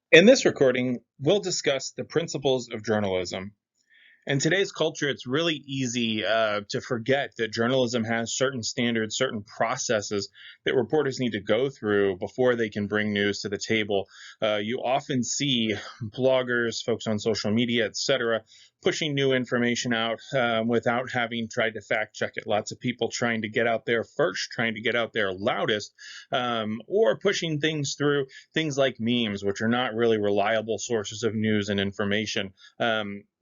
In this recording, we'll discuss the principles of journalism. In today's culture, it's really easy to forget that journalism has certain standards, certain processes that reporters need to go through before they can bring news to the table. You often see bloggers, folks on social media, etc., pushing new information out without having tried to fact check it. Lots of people trying to get out there first, trying to get out there loudest, or pushing things through things like memes, which are not really reliable sources of news and information.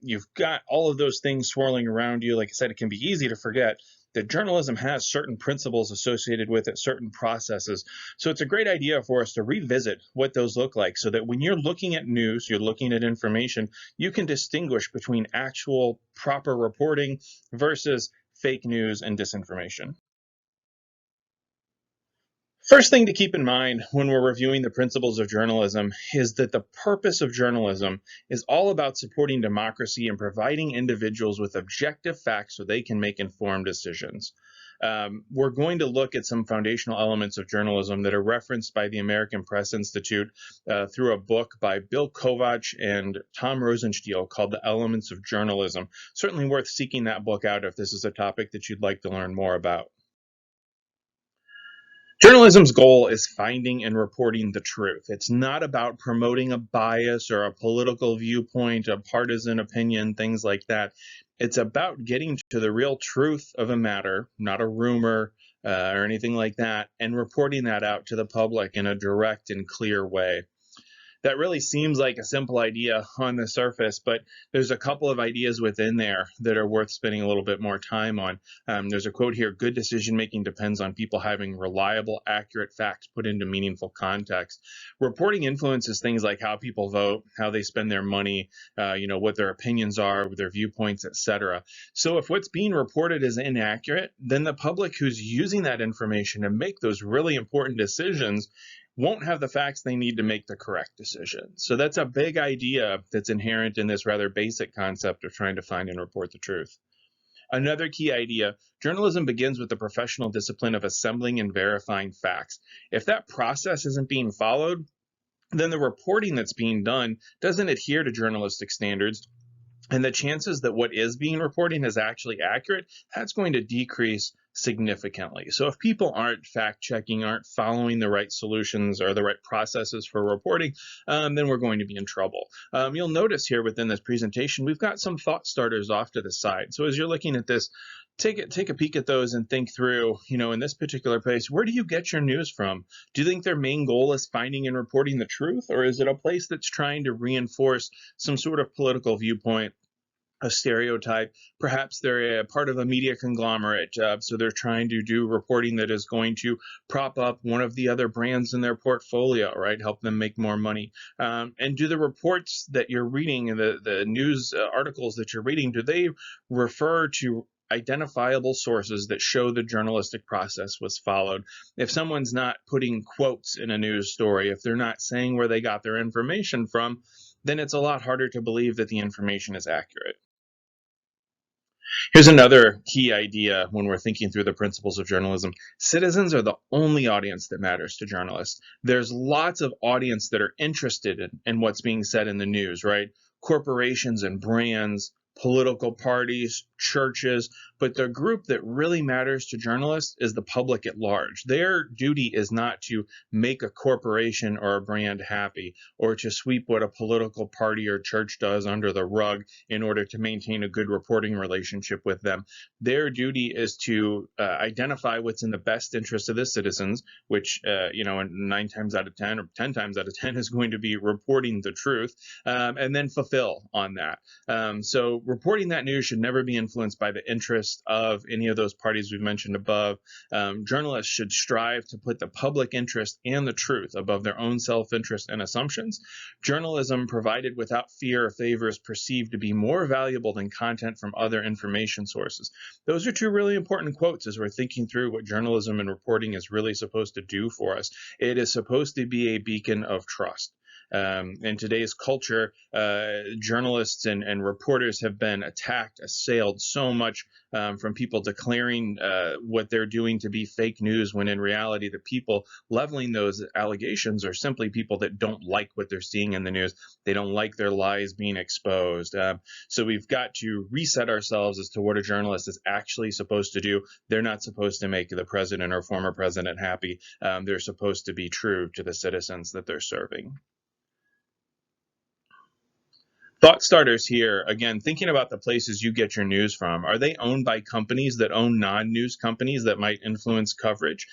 You've got all of those things swirling around you. Like I said, it can be easy to forget that journalism has certain principles associated with it, certain processes. So it's a great idea for us to revisit what those look like so that when you're looking at news, you're looking at information, you can distinguish between actual proper reporting versus fake news and disinformation. First thing to keep in mind when we're reviewing the principles of journalism is that the purpose of journalism is all about supporting democracy and providing individuals with objective facts so they can make informed decisions. We're going to look at some foundational elements of journalism that are referenced by the American Press Institute through a book by Bill Kovach and Tom Rosenstiel called The Elements of Journalism. Certainly worth seeking that book out if this is a topic that you'd like to learn more about. Journalism's goal is finding and reporting the truth. It's not about promoting a bias or a political viewpoint, a partisan opinion, things like that. It's about getting to the real truth of a matter, not a rumor or anything like that, and reporting that out to the public in a direct and clear way. That really seems like a simple idea on the surface, but there's a couple of ideas within there that are worth spending a little bit more time on. There's a quote here: good decision making depends on people having reliable, accurate facts put into meaningful context. Reporting influences things like how people vote, how they spend their money, what their opinions are, their viewpoints, etc. So if what's being reported is inaccurate, then the public who's using that information to make those really important decisions won't have the facts they need to make the correct decision. So that's a big idea that's inherent in this rather basic concept of trying to find and report the truth. Another key idea: journalism begins with the professional discipline of assembling and verifying facts. If that process isn't being followed, then the reporting that's being done doesn't adhere to journalistic standards, and the chances that what is being reported is actually accurate, that's going to decrease significantly. So if people aren't fact checking, aren't following the right solutions or the right processes for reporting, then we're going to be in trouble. You'll notice here within this presentation, we've got some thought starters off to the side. So as you're looking at this, take a peek at those and think through, in this particular place, where do you get your news from? Do you think their main goal is finding and reporting the truth, or is it a place that's trying to reinforce some sort of political viewpoint, a stereotype? Perhaps they're a part of a media conglomerate, so they're trying to do reporting that is going to prop up one of the other brands in their portfolio, right? Help them make more money. And do the reports that you're reading and the news articles that you're reading, do they refer to identifiable sources that show the journalistic process was followed? If someone's not putting quotes in a news story, if they're not saying where they got their information from, then it's a lot harder to believe that the information is accurate. Here's another key idea when we're thinking through the principles of journalism. Citizens are the only audience that matters to journalists. There's lots of audience that are interested in what's being said in the news, right? Corporations and brands, political parties, churches, but the group that really matters to journalists is the public at large. Their duty is not to make a corporation or a brand happy or to sweep what a political party or church does under the rug in order to maintain a good reporting relationship with them. Their duty is to identify what's in the best interest of the citizens, which, 9 times out of 10 or 10 times out of 10 is going to be reporting the truth, and then fulfill on that. So reporting that news should never be influenced by the interest of any of those parties we've mentioned above. Journalists should strive to put the public interest and the truth above their own self-interest and assumptions. Journalism provided without fear or favor is perceived to be more valuable than content from other information sources. Those are two really important quotes as we're thinking through what journalism and reporting is really supposed to do for us. It is supposed to be a beacon of trust. In today's culture, journalists and reporters have been attacked, assailed so much from people declaring what they're doing to be fake news, when in reality, the people leveling those allegations are simply people that don't like what they're seeing in the news. They don't like their lies being exposed. So we've got to reset ourselves as to what a journalist is actually supposed to do. They're not supposed to make the president or former president happy. They're supposed to be true to the citizens that they're serving. Thought starters here, again, thinking about the places you get your news from. Are they owned by companies that own non-news companies that might influence coverage?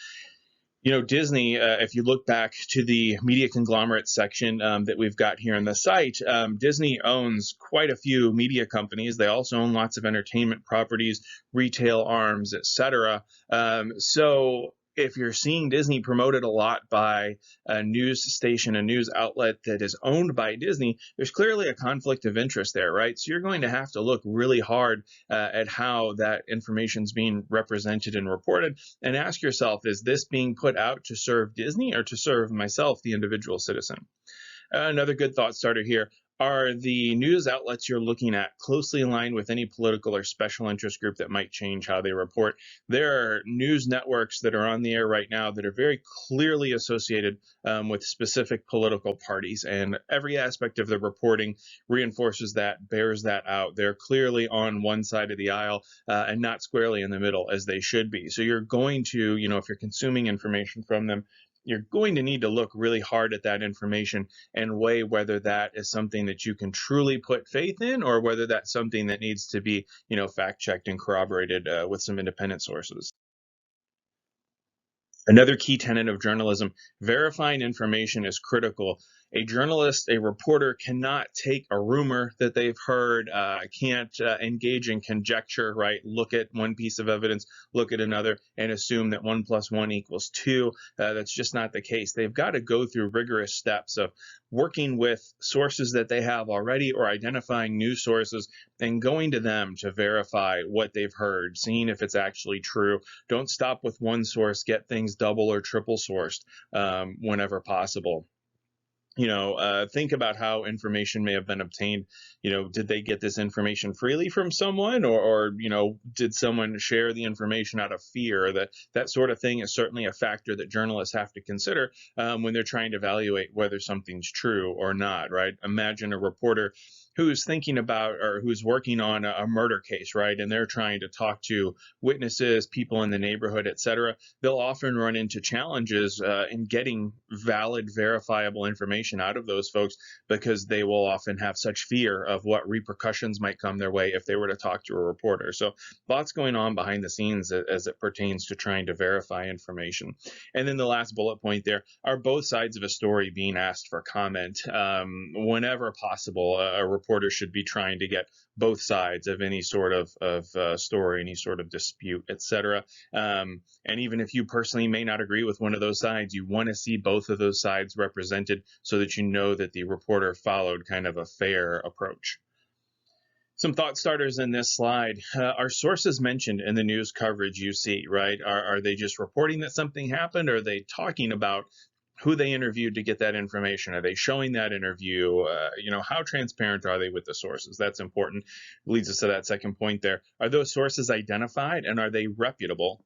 Disney, if you look back to the media conglomerate section that we've got here on the site, Disney owns quite a few media companies. They also own lots of entertainment properties, retail arms, etc. So if you're seeing Disney promoted a lot by a news station, a news outlet that is owned by Disney, there's clearly a conflict of interest there, right? So you're going to have to look really hard at how that information is being represented and reported, and ask yourself, is this being put out to serve Disney or to serve myself, the individual citizen? Another good thought starter here. Are the news outlets you're looking at closely aligned with any political or special interest group that might change how they report? There are news networks that are on the air right now that are very clearly associated with specific political parties, and every aspect of the reporting reinforces that, bears that out. They're clearly on one side of the aisle and not squarely in the middle, as they should be. So you're going to, if you're consuming information from them, you're going to need to look really hard at that information and weigh whether that is something that you can truly put faith in, or whether that's something that needs to be, fact checked and corroborated with some independent sources. Another key tenet of journalism: verifying information is critical. A journalist, a reporter cannot take a rumor that they've heard, can't engage in conjecture, right? Look at one piece of evidence, look at another, and assume that 1 + 1 = 2. That's just not the case. They've got to go through rigorous steps of working with sources that they have already, or identifying new sources and going to them to verify what they've heard, seeing if it's actually true. Don't stop with one source, get things double or triple sourced whenever possible. Think about how information may have been obtained. Did they get this information freely from someone, or did someone share the information out of fear? That sort of thing is certainly a factor that journalists have to consider when they're trying to evaluate whether something's true or not, right? Imagine a reporter who's thinking about, or who's working on a murder case, right? And they're trying to talk to witnesses, people in the neighborhood, etc. They'll often run into challenges in getting valid, verifiable information out of those folks, because they will often have such fear of what repercussions might come their way if they were to talk to a reporter. So lots going on behind the scenes as it pertains to trying to verify information. And then the last bullet point there: are both sides of a story being asked for comment? Whenever possible, a reporter should be trying to get both sides of any sort of story, any sort of dispute, etc. And even if you personally may not agree with one of those sides, you want to see both of those sides represented, so that you know that the reporter followed kind of a fair approach. Some thought starters in this slide. Are sources mentioned in the news coverage you see, right? Are they just reporting that something happened? Or are they talking about who they interviewed to get that information? Are they showing that interview? How transparent are they with the sources? That's important. Leads us to that second point there. Are those sources identified, and are they reputable?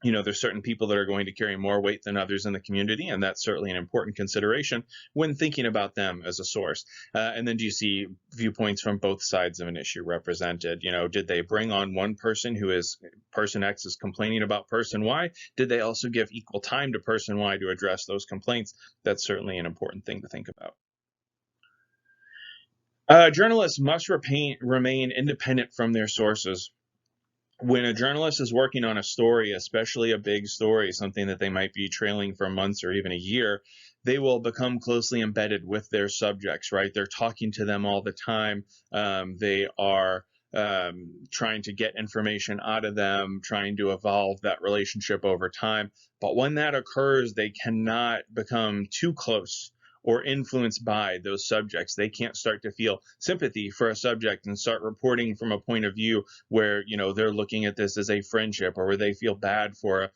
There's certain people that are going to carry more weight than others in the community, and that's certainly an important consideration when thinking about them as a source. And then do you see viewpoints from both sides of an issue represented? Did they bring on one person who is, person X is complaining about person Y? Did they also give equal time to person Y to address those complaints? That's certainly an important thing to think about. Journalists must remain independent from their sources. When a journalist is working on a story, especially a big story, something that they might be trailing for months or even a year, they will become closely embedded with their subjects, right? They're talking to them all the time. They are trying to get information out of them, trying to evolve that relationship over time. But when that occurs, they cannot become too close or influenced by those subjects. They can't start to feel sympathy for a subject and start reporting from a point of view where, they're looking at this as a friendship, or where they feel bad for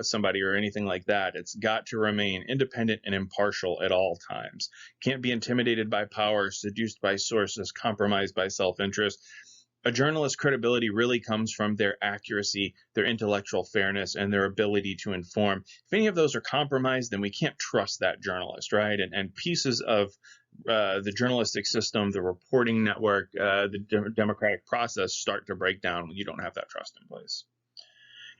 somebody or anything like that. It's got to remain independent and impartial at all times. Can't be intimidated by power, seduced by sources, compromised by self-interest. A journalist's credibility really comes from their accuracy, their intellectual fairness, and their ability to inform. If any of those are compromised, then we can't trust that journalist, right? And pieces of the journalistic system, the reporting network, the democratic process start to break down when you don't have that trust in place.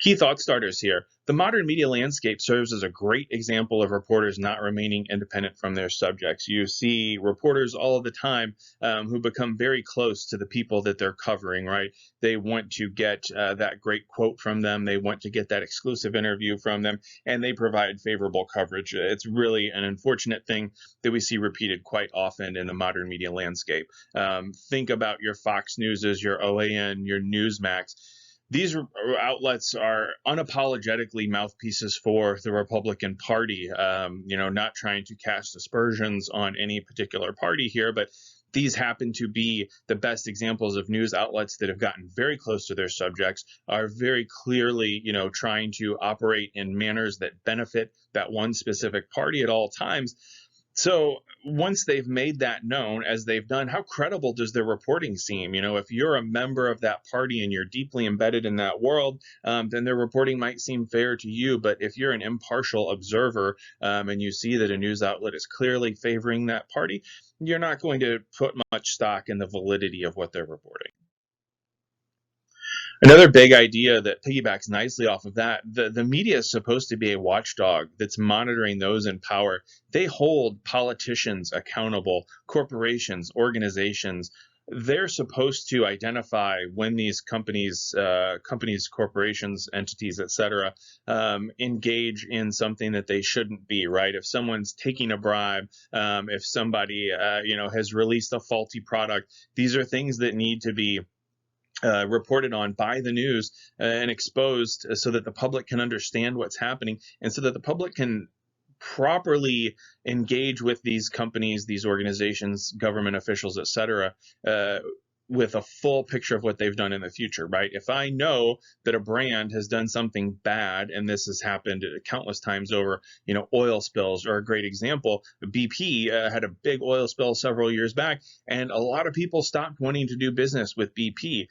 Key thought starters here. The modern media landscape serves as a great example of reporters not remaining independent from their subjects. You see reporters all of the time who become very close to the people that they're covering, right? They want to get that great quote from them. They want to get that exclusive interview from them, and they provide favorable coverage. It's really an unfortunate thing that we see repeated quite often in the modern media landscape. Think about your Fox Newses, your OAN, your Newsmax. These outlets are unapologetically mouthpieces for the Republican Party, not trying to cast aspersions on any particular party here, but these happen to be the best examples of news outlets that have gotten very close to their subjects, are very clearly, trying to operate in manners that benefit that one specific party at all times. So once they've made that known, as they've done, how credible does their reporting seem? If you're a member of that party and you're deeply embedded in that world, then their reporting might seem fair to you. But if you're an impartial observer and you see that a news outlet is clearly favoring that party, you're not going to put much stock in the validity of what they're reporting. Another big idea that piggybacks nicely off of that, the media is supposed to be a watchdog that's monitoring those in power. They hold politicians accountable, corporations, organizations. They're supposed to identify when these companies, corporations, entities, etc., engage in something that they shouldn't be, right? If someone's taking a bribe, if somebody, has released a faulty product, these are things that need to be reported on by the news and exposed so that the public can understand what's happening, and so that the public can properly engage with these companies, these organizations, government officials, etc., with a full picture of what they've done in the future, right? If I know that a brand has done something bad, and this has happened countless times over, oil spills are a great example. BP had a big oil spill several years back, and a lot of people stopped wanting to do business with BP.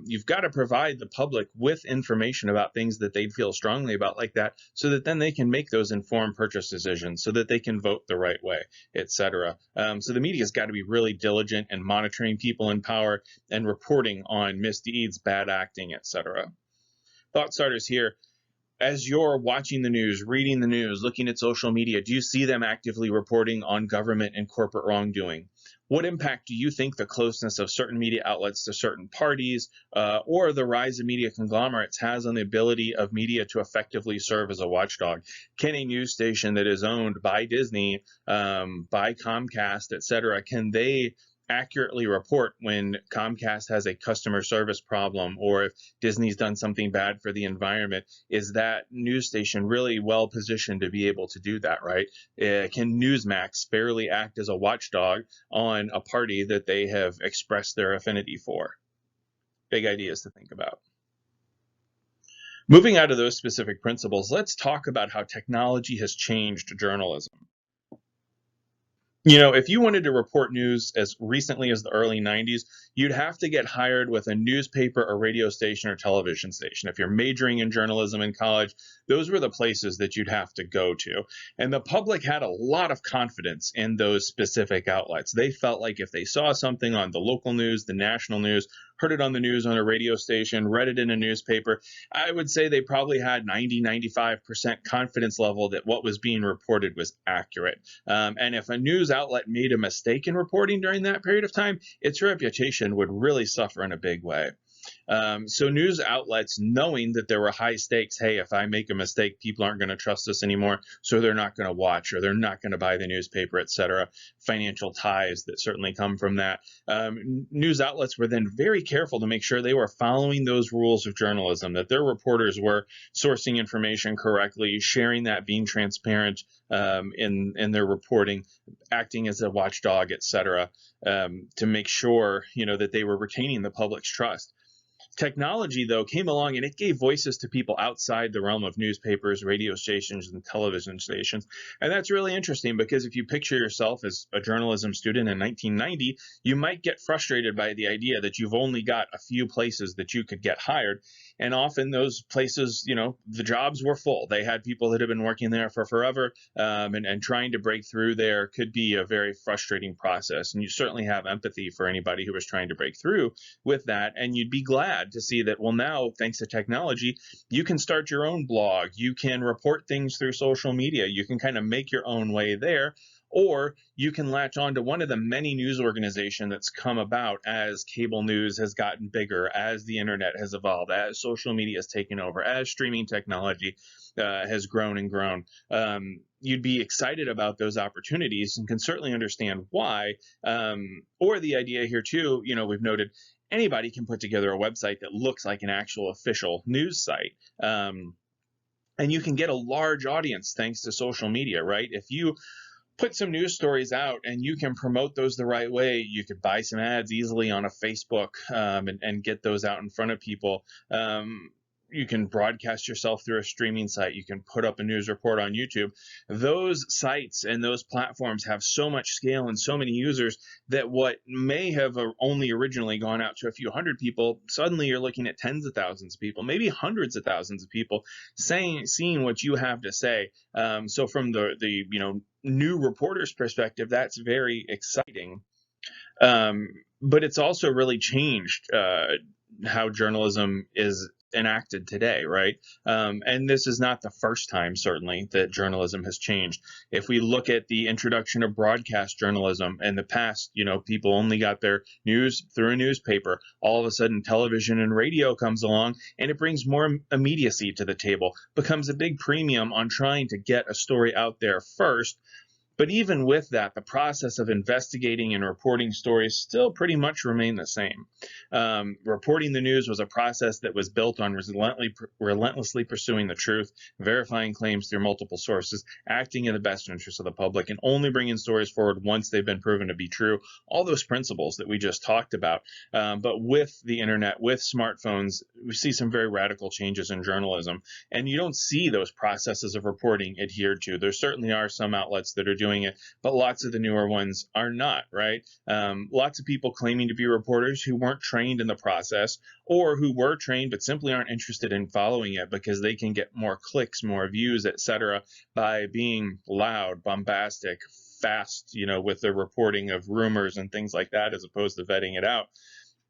You've got to provide the public with information about things that they'd feel strongly about like that, so that then they can make those informed purchase decisions, so that they can vote the right way, etc. So the media's got to be really diligent in monitoring people in power and reporting on misdeeds, bad acting, etc. Thought starters here. As you're watching the news, reading the news, looking at social media, do you see them actively reporting on government and corporate wrongdoing? What impact do you think the closeness of certain media outlets to certain parties or the rise of media conglomerates has on the ability of media to effectively serve as a watchdog? Can a news station that is owned by Disney, by Comcast, etc., can they accurately report when Comcast has a customer service problem, or if Disney's done something bad for the environment? Is that news station really well positioned to be able to do that, right? Can Newsmax fairly act as a watchdog on a party that they have expressed their affinity for? Big ideas to think about. Moving out of those specific principles, let's talk about how technology has changed journalism. If you wanted to report news as recently as the early 90s, you'd have to get hired with a newspaper or radio station or television station. If you're majoring in journalism in college, those were the places that you'd have to go to. And the public had a lot of confidence in those specific outlets. They felt like if they saw something on the local news, the national news, heard it on the news on a radio station, read it in a newspaper, I would say they probably had 90-95% confidence level that what was being reported was accurate. And if a news outlet made a mistake in reporting during that period of time, its reputation would really suffer in a big way. So news outlets, knowing that there were high stakes, hey, if I make a mistake, people aren't going to trust us anymore, so they're not going to watch or they're not going to buy the newspaper, etc. Financial ties that certainly come from that. News outlets were then very careful to make sure they were following those rules of journalism, that their reporters were sourcing information correctly, sharing that, being transparent in their reporting, acting as a watchdog, etc., to make sure that they were retaining the public's trust. Technology, though, came along and it gave voices to people outside the realm of newspapers, radio stations, and television stations. And that's really interesting because if you picture yourself as a journalism student in 1990, you might get frustrated by the idea that you've only got a few places that you could get hired. And often those places, the jobs were full. They had people that have been working there for forever, and trying to break through there could be a very frustrating process. And you certainly have empathy for anybody who was trying to break through with that. And you'd be glad to see that, well, now, thanks to technology, you can start your own blog. You can report things through social media. You can kind of make your own way there. Or you can latch on to one of the many news organizations that's come about as cable news has gotten bigger, as the internet has evolved, as social media has taken over, as streaming technology has grown and grown. You'd be excited about those opportunities and can certainly understand why. Or the idea here too, we've noted anybody can put together a website that looks like an actual official news site. And you can get a large audience thanks to social media, right? If you put some news stories out and you can promote those the right way, you could buy some ads easily on a Facebook, and get those out in front of people. You can broadcast yourself through a streaming site. You can put up a news report on YouTube. Those sites and those platforms have so much scale and so many users that what may have only originally gone out to a few hundred people, suddenly you're looking at tens of thousands of people, maybe hundreds of thousands of people seeing what you have to say. So from the new reporter's perspective, that's very exciting. But it's also really changed how journalism is enacted today, right? And this is not the first time, certainly, that journalism has changed. If we look at the introduction of broadcast journalism in the past, people only got their news through a newspaper. All of a sudden, television and radio comes along, and it brings more immediacy to the table, becomes a big premium on trying to get a story out there first. But even with that, the process of investigating and reporting stories still pretty much remain the same. Reporting the news was a process that was built on relentlessly pursuing the truth, verifying claims through multiple sources, acting in the best interest of the public, and only bringing stories forward once they've been proven to be true. All those principles that we just talked about. But with the internet, with smartphones, we see some very radical changes in journalism. And you don't see those processes of reporting adhered to. There certainly are some outlets that are doing it, but lots of the newer ones are not, right? Lots of people claiming to be reporters who weren't trained in the process, or who were trained but simply aren't interested in following it because they can get more clicks, more views, etc., by being loud, bombastic, fast, with the reporting of rumors and things like that, as opposed to vetting it out.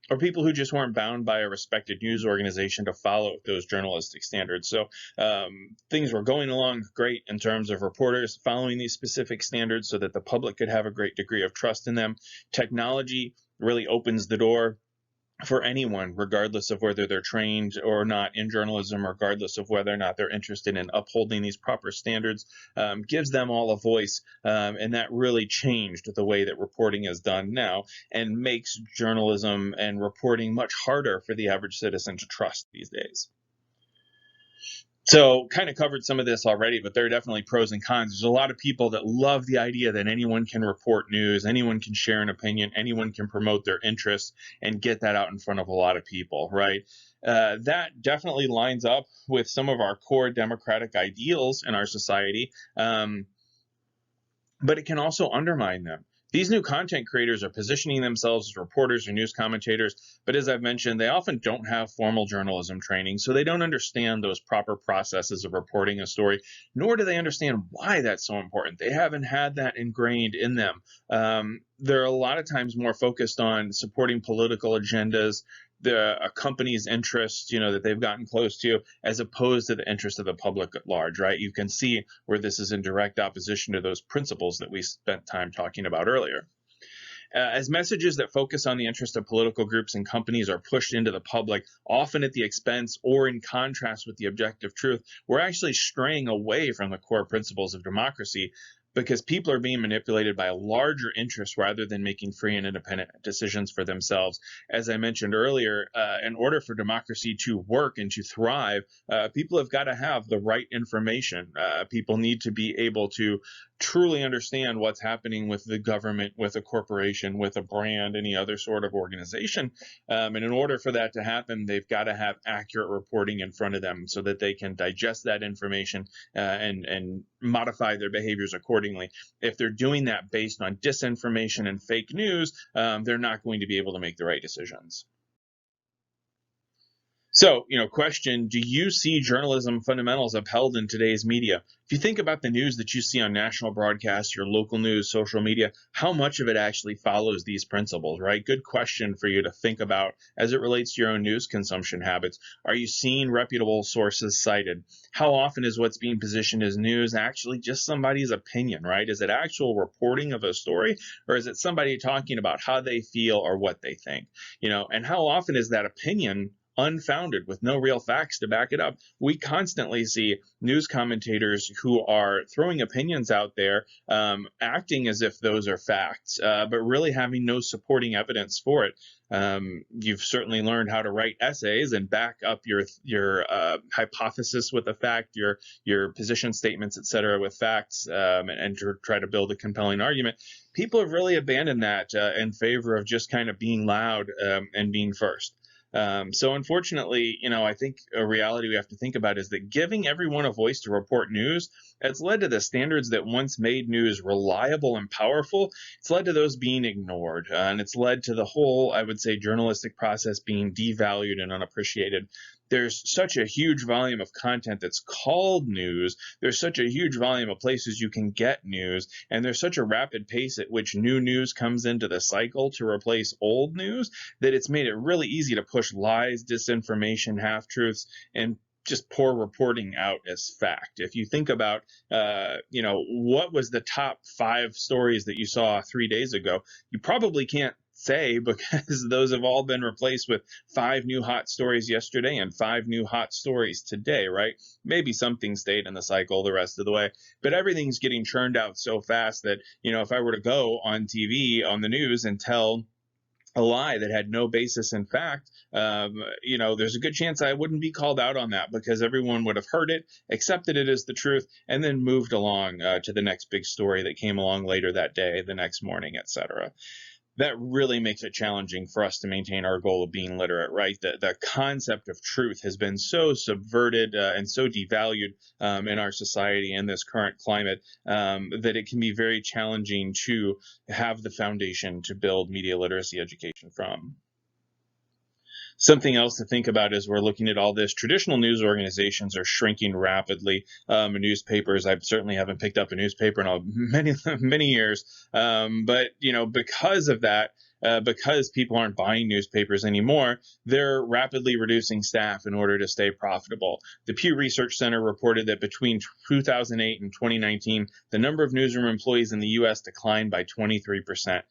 Or people who just weren't bound by a respected news organization to follow those journalistic standards. So things were going along great in terms of reporters following these specific standards so that the public could have a great degree of trust in them. Technology really opens the door for anyone, regardless of whether they're trained or not in journalism, regardless of whether or not they're interested in upholding these proper standards, gives them all a voice. And that really changed the way that reporting is done now and makes journalism and reporting much harder for the average citizen to trust these days. So kind of covered some of this already, but there are definitely pros and cons. There's a lot of people that love the idea that anyone can report news, anyone can share an opinion, anyone can promote their interests and get that out in front of a lot of people, right? That definitely lines up with some of our core democratic ideals in our society, but it can also undermine them. These new content creators are positioning themselves as reporters or news commentators, but as I've mentioned, they often don't have formal journalism training, so they don't understand those proper processes of reporting a story, nor do they understand why that's so important. They haven't had that ingrained in them. They're a lot of times more focused on supporting political agendas, a company's interests, that they've gotten close to, as opposed to the interest of the public at large, right? You can see where this is in direct opposition to those principles that we spent time talking about earlier. As messages that focus on the interest of political groups and companies are pushed into the public, often at the expense or in contrast with the objective truth, we're actually straying away from the core principles of democracy, because people are being manipulated by a larger interest rather than making free and independent decisions for themselves. As I mentioned earlier, in order for democracy to work and to thrive, people have got to have the right information. People need to be able to truly understand what's happening with the government, with a corporation, with a brand, any other sort of organization. And in order for that to happen, they've got to have accurate reporting in front of them so that they can digest that information and modify their behaviors accordingly. If they're doing that based on disinformation and fake news, they're not going to be able to make the right decisions. So, question, do you see journalism fundamentals upheld in today's media? If you think about the news that you see on national broadcasts, your local news, social media, how much of it actually follows these principles, right? Good question for you to think about as it relates to your own news consumption habits. Are you seeing reputable sources cited? How often is what's being positioned as news actually just somebody's opinion, right? Is it actual reporting of a story, or is it somebody talking about how they feel or what they think? And how often is that opinion unfounded with no real facts to back it up? We constantly see news commentators who are throwing opinions out there, acting as if those are facts, but really having no supporting evidence for it. You've certainly learned how to write essays and back up your hypothesis with a fact, your position statements, etc., with facts, and to try to build a compelling argument. People have really abandoned that in favor of just kind of being loud and being first. So unfortunately, I think a reality we have to think about is that giving everyone a voice to report news, it's led to the standards that once made news reliable and powerful. It's led to those being ignored, and it's led to the whole, I would say, journalistic process being devalued and unappreciated. There's such a huge volume of content that's called news. There's such a huge volume of places you can get news, and there's such a rapid pace at which new news comes into the cycle to replace old news, that it's made it really easy to push lies, disinformation, half-truths, and just poor reporting out as fact. If you think about, what was the top 5 stories that you saw 3 days ago, you probably can't say, because those have all been replaced with 5 new hot stories yesterday and 5 new hot stories today, right? Maybe something stayed in the cycle the rest of the way, but everything's getting churned out so fast that, if I were to go on TV, on the news, and tell a lie that had no basis in fact, there's a good chance I wouldn't be called out on that, because everyone would have heard it, accepted it as the truth, and then moved along to the next big story that came along later that day, the next morning, etc. That really makes it challenging for us to maintain our goal of being literate, right? The concept of truth has been so subverted and so devalued in our society in this current climate, that it can be very challenging to have the foundation to build media literacy education from. Something else to think about as we're looking at all this: traditional news organizations are shrinking rapidly. Newspapers, I certainly haven't picked up a newspaper in many years, but because of that, because people aren't buying newspapers anymore, they're rapidly reducing staff in order to stay profitable. The Pew Research Center reported that between 2008 and 2019, the number of newsroom employees in the U.S. declined by 23%.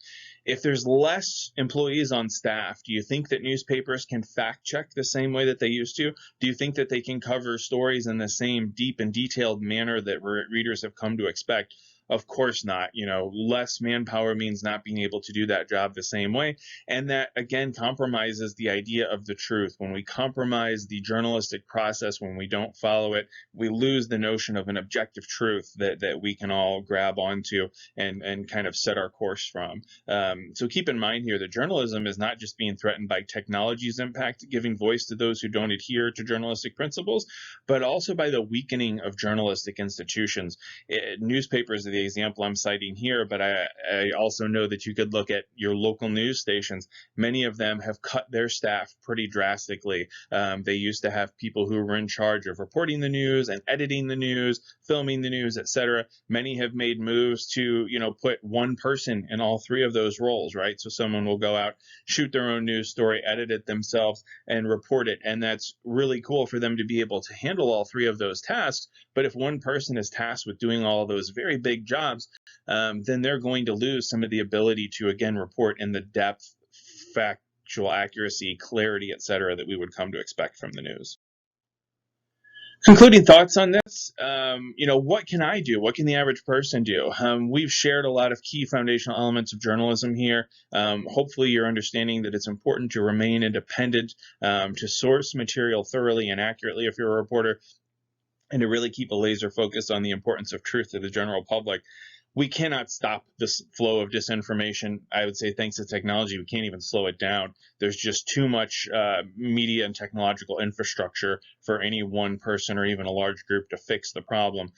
If there's less employees on staff, do you think that newspapers can fact check the same way that they used to? Do you think that they can cover stories in the same deep and detailed manner that readers have come to expect? Of course not. Less manpower means not being able to do that job the same way. And that, again, compromises the idea of the truth. When we compromise the journalistic process, when we don't follow it, we lose the notion of an objective truth that we can all grab onto and kind of set our course from. So keep in mind here that journalism is not just being threatened by technology's impact, giving voice to those who don't adhere to journalistic principles, but also by the weakening of journalistic institutions. Newspapers are the example I'm citing here, but I also know that you could look at your local news stations. Many of them have cut their staff pretty drastically. They used to have people who were in charge of reporting the news and editing the news, filming the news, etc. Many have made moves to, put one person in all 3 of those roles, right? So someone will go out, shoot their own news story, edit it themselves, and report it. And that's really cool for them to be able to handle all 3 of those tasks. But if one person is tasked with doing all of those very big jobs, then they're going to lose some of the ability to, again, report in the depth, factual accuracy, clarity, et cetera, that we would come to expect from the news. Concluding thoughts on this, what can I do? What can the average person do? We've shared a lot of key foundational elements of journalism here. Hopefully you're understanding that it's important to remain independent, to source material thoroughly and accurately if you're a reporter, and to really keep a laser focus on the importance of truth to the general public. We cannot stop this flow of disinformation. I would say thanks to technology, we can't even slow it down. There's just too much media and technological infrastructure for any one person or even a large group to fix the problem.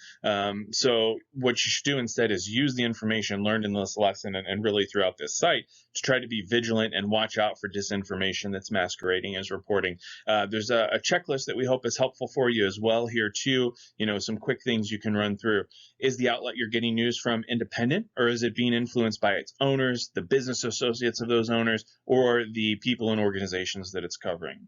So what you should do instead is use the information learned in this lesson and really throughout this site to try to be vigilant and watch out for disinformation that's masquerading as reporting. There's a checklist that we hope is helpful for you as well here too. Some quick things you can run through. Is the outlet you're getting news from independent, or is it being influenced by its owners, the business associates of those owners, or the people and organizations that it's covering?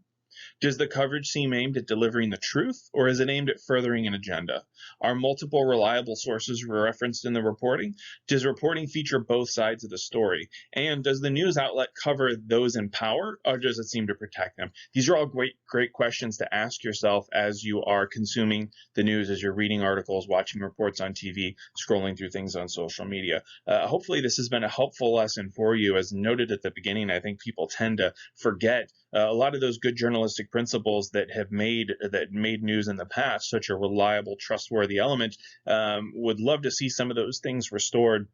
Does the coverage seem aimed at delivering the truth, or is it aimed at furthering an agenda? Are multiple reliable sources referenced in the reporting? Does reporting feature both sides of the story? And does the news outlet cover those in power, or does it seem to protect them? These are all great questions to ask yourself as you are consuming the news, as you're reading articles, watching reports on TV, scrolling through things on social media. Hopefully this has been a helpful lesson for you. As noted at the beginning, I think people tend to forget a lot of those good journalistic principles that made news in the past such a reliable, trustworthy element. Would love to see some of those things restored.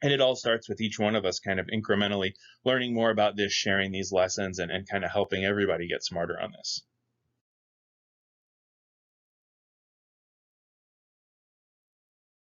And it all starts with each one of us kind of incrementally learning more about this, sharing these lessons, and kind of helping everybody get smarter on this.